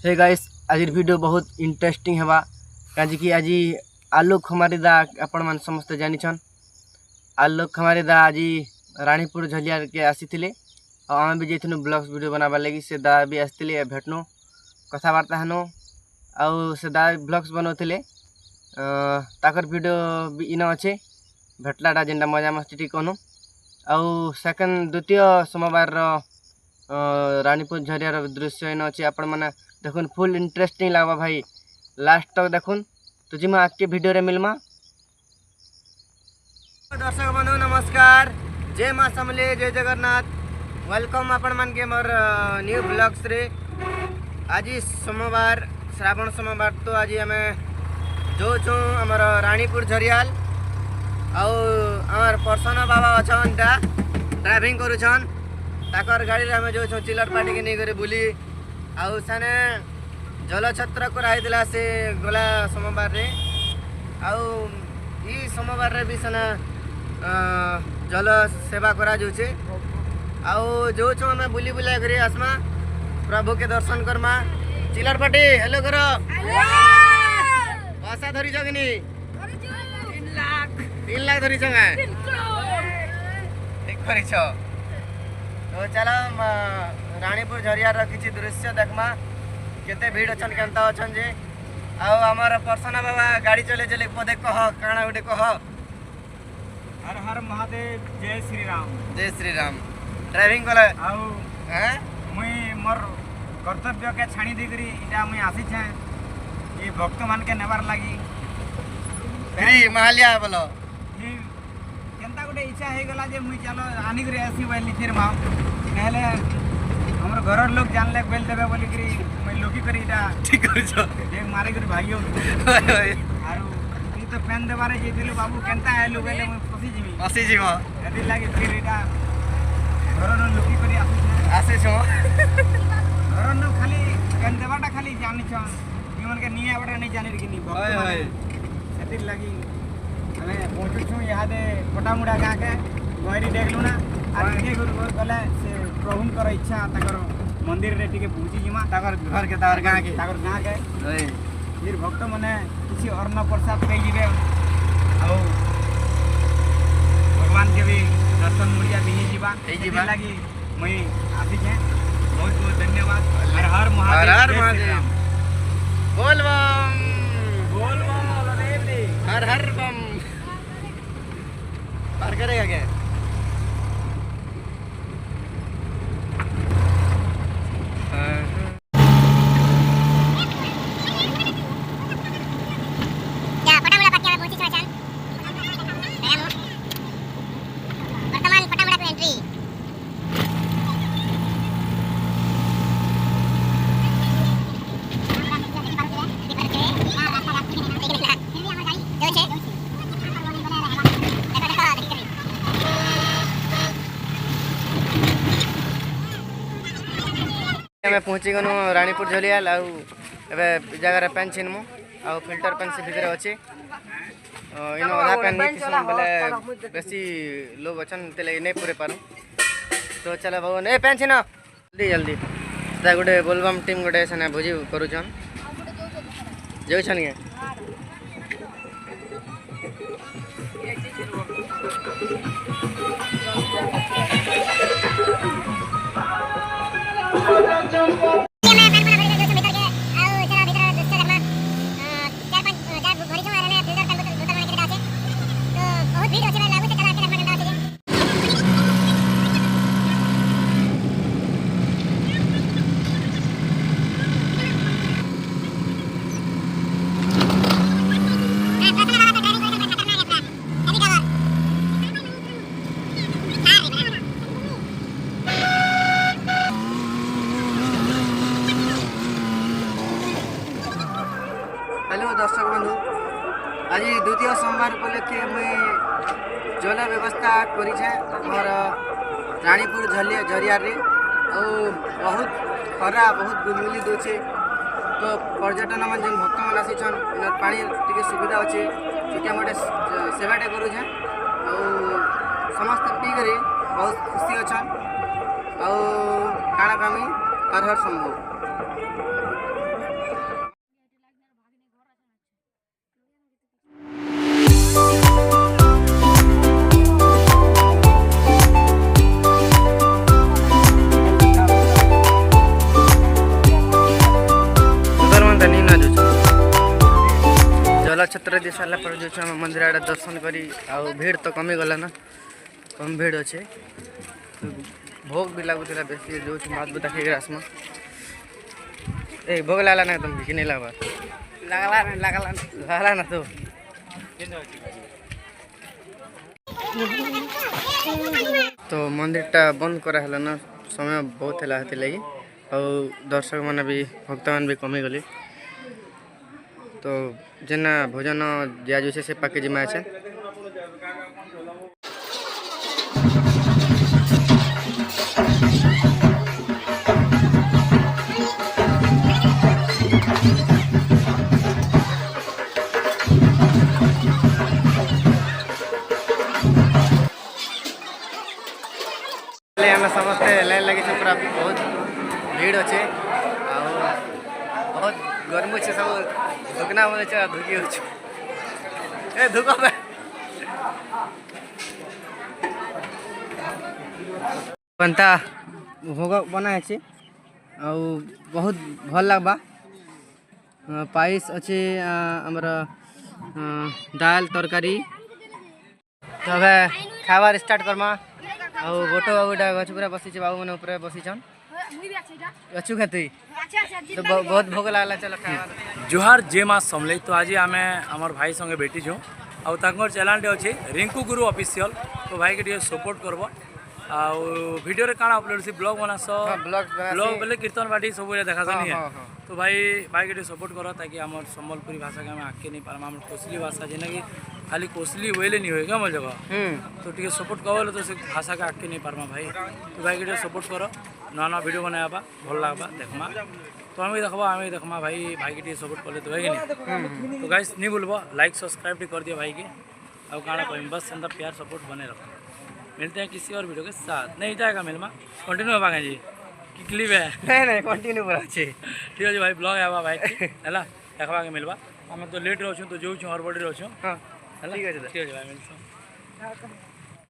Hey guys आज video बहुत interesting हेबा कि आज आलोक खमारीदा आपण मान समस्त जानिछन। आलोक खमारीदा आज रानीपुर झलियार के आसीथिले आम भी जेथनु ब्लॉग्स वीडियो बनाबा लगी से दा भी आसथिले भेटनु कथावार्ता हनु आउ से दा ब्लॉग्स बनौथिले ताकर वीडियो भी इन अच्छे भेटलाटा जेनटा मजा मस्ती टी कनु आउ सेकंड द्वितीय सोमवार रानीपुर झरियार दृश्य इन अच्छे आपण माने देखुन फुल इंटरेस्टिंग लगवा भाई लास्ट तक देखुन तो जी आगे वीडियो रे मिलमा। दर्शक बंधु नमस्कार, जय माँ समले, जय जगन्नाथ। वेलकम आपण मान के मोर न्यू ब्लॉग्स रे। आज सोमवार श्रावण सोमवार तो आज आम जो छो आमर रानीपुर झरियाल आउ आमर पर्सन बाबा अच्छन ड्राइविंग करुछन ताकर गाड़ी रे हमें जो छो चिलर पार्टी के नहीं करे बुली आउ साने जलछत्र कराइला से गला सोमवार रे आउ ई सोमवार रे भी सना जल सेवा करा जोचे आउ जो छो हमें बुली बुला करी आसमा प्रभु के दर्शन करमा। चिलर पार्टी हेलो करो, पैसा धरी जगनी 3 लाख धरी जगह ठीक करी छो। तो चलो रानीपुर झरियार किसी दृश्य देखमा केते भीड़ अछन केनता अछन जे आउ हमर पर्सना बाबा गाड़ी चले चले पदे कह काना गोटे कह। हर हर महादेव, जय श्री राम। जय श्री राम। ड्राइविंग कले आउ हैं मुई मोर कर्तव्य के छाणी दी करी इटा मुई आसी छे ये भक्त मान के नेबार लागी फ्री मालिया बोलो फिर केनता गोटे इच्छा हे गला जे मुई चलो आनी करी आसी बोली फिर मां कहले हमर घर लोग जानले बेल देबे बोली करी मुई लोकी करी इटा ठीक कर छो एक मारे करी भागियो आरो तू तो पेन देबारे जेतिलु बाबू केनता आइलु बेले मुई फसी जीवा एदी लागी फिर इटा घर न लोकी करी आसे छो घर न खाली केन देबाटा खाली जानि छ निमन के निया बटा नहीं जानि कि नहीं होय होय सेतिर लागी हमें पहुंचु छु यादे फटामुडा गाँ के गहरी देखलु ना आ के गुरु गले से प्रभुंकर इच्छा ताकर मंदिर रे टिके पहुंची जिमा ताकर घर के ताकर गाँ के होय फिर भक्त मने किसी अन्न प्रसाद पे जीवे आउ भगवान के भी दर्शन मुड़िया दी जीवा लागी मई आसी छे। बहुत बहुत धन्यवाद। हर हर महादेव, हर हर जय श्री महादेव। राम। बोल बम बोल बम बलदेव दी। हर हर बम। पार करेगा क्या मैं पहुँची गनु रानीपुर झलियाल आउ एबे जगह पेन छिनमु आउ फिल्टर पेन से भीतर अच्छे इन आधा पेन नहीं किसम बोले बेसी लोग अछन तेले नहीं पूरे पारू। तो चलो भगवान ए पेन छिन जल्दी जल्दी ता गोटे बोलबम टीम गोटे सने भोजी करूछन जो छन के हेलो दर्शक बंधु, आज द्वितीय सोमवार उपलक्षे मुई जल व्यवस्था करी मोर रानीपुर झरियार रे बहुत खरा बहुत गुलगुली दूचे। तो पर्यटन मन जेन भक्त मन आसीछन पानी टिके सुविधा अच्छे छोटिया मोटे सेवाटे करूछे समस्त पी करी बहुत खुशी अच्छन आउ काणा कामी हर हर शंभु। छत्र दे सारा पर जो हम मंदिर आड़े दर्शन करी आउ भीड़ तो कमी गला ना कम भीड़ अच्छे भोग भी लगुला बेसी जो बात बुता खेक आसमा ए भोग लागला ना तुम कि नहीं लगवा लागला ना तो मंदिर टा बंद करा है ना समय बहुत है लगी और दर्शक मैंने भी भक्त मान भी कमी गली तो जेना भोजन दिया जाए से पाके जिमा है समस्ते लाइन लगी पूरा बहुत भीड़ अच्छे बहुत गर्म अच्छे सब धुकना मन धुकी ए धुक पंता भोग बना है बहुत भल लगवा पायस अच्छे आमर दाल तरकारी तो खाबार स्टार्ट करमा ଆଉ ଗୋଟ ବାବୁଟା ଗଛ ପୁରା ବସିଛି ବାବୁ ମାନେ ଉପରେ ବସିଛନ୍ ଅଛୁ ଖାତୁଇ ତ ବହୁତ ଭୋଗ ଲାଗଲା ଚଲ ଖାଇବା जुहार जय माँ समले तो आज आम आमर भाई संगे भेटी छूँ आउ चैनल अच्छे रिंकू गुरु ऑफिशियल तो भाई के सपोर्ट करब आउ वीडियो रे काना अपलोड से ब्लॉग बनास ब्लॉग बोले कीर्तन बाटी सब देखा नहीं है तो भाई के सपोर्ट करो ताकि आम सम्बलपुरी भाषा के आम आगे नहीं पार्मा आम कोसली भाषा जेना कि खाली कोसली वेले नहीं हुए क्या मोर जगह तो टे सपोर्ट करो तो से भाषा के आगे नहीं पार्मा भाई तो भाई के सपोर्ट करो ना ना वीडियो बनावा भल लगवा देखमा तो आम देखमा भाई के सपोर्ट कले तो है नहीं तो गाइस नहीं बोलबो लाइक सब्सक्राइब भी कर दिया भाई के और काना कहम बस अंदर प्यार सपोर्ट बने रखो मिलते हैं किसी और वीडियो के साथ नहीं जाएगा मिलमा कंटिन्यू होगा जी कि क्लिप है नहीं कंटिन्यू पूरा अच्छे ठीक है भाई ब्लॉग आवा भाई है देखा के मिलवा आम तो लेट रोचु तो जो हड़बड़ी रोचु हाँ ठीक है भाई मिलता